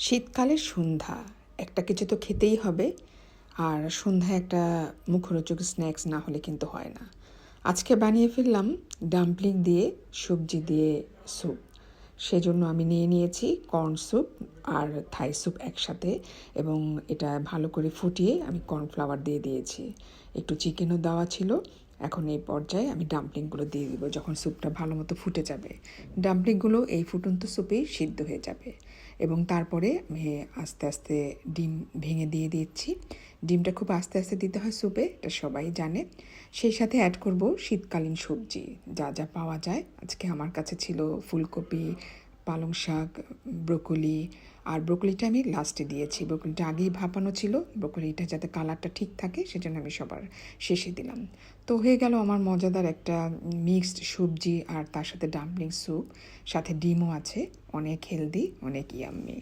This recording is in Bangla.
শীতকালের সন্ধ্যা একটা কিছু তো খেতেই হবে। আর সন্ধ্যায় একটা মুখরোচক স্ন্যাক্স না হলে কিন্তু হয় না। আজকে বানিয়ে ফেললাম ডাম্পলিং দিয়ে সবজি দিয়ে স্যুপ। সেজন্য আমি নিয়ে নিয়েছি কর্ন স্যুপ আর থাই স্যুপ একসাথে, এবং এটা ভালো করে ফুটিয়ে আমি কর্নফ্লাওয়ার দিয়ে দিয়েছি। একটু চিকেনও দেওয়া ছিল। এখন এই পর্যায়ে আমি ডাম্পলিংগুলো দিয়ে দিব যখন স্যুপটা ভালো মতো ফুটে যাবে। ডাম্পলিংগুলো এই ফুটন্ত স্যুপেই সিদ্ধ হয়ে যাবে, এবং তারপরে আমি আস্তে আস্তে ডিম ভেঙে দিয়ে দিচ্ছি। ডিমটা খুব আস্তে আস্তে দিতে হয় স্যুপে, এটা সবাই জানে। সেই সাথে অ্যাড করব শীতকালীন সবজি যা যা পাওয়া যায়। আজকে আমার কাছে ছিল ফুলকপি, পালং শাক, ব্রোকলি। আর ব্রোকলিটা আমি লাস্টে দিয়েছি, ব্রোকলিটা আগেই ভাপানো ছিল। ব্রোকলিটা যাতে কালারটা ঠিক থাকে সেজন্য আমি সবার শেষে দিলাম। তো হয়ে গেল আমার মজাদার একটা মিক্সড সবজি আর তার সাথে ডাম্পলিং স্যুপ, সাথে ডিমও আছে। অনেক হেলদি, অনেক ইয়াম্মি।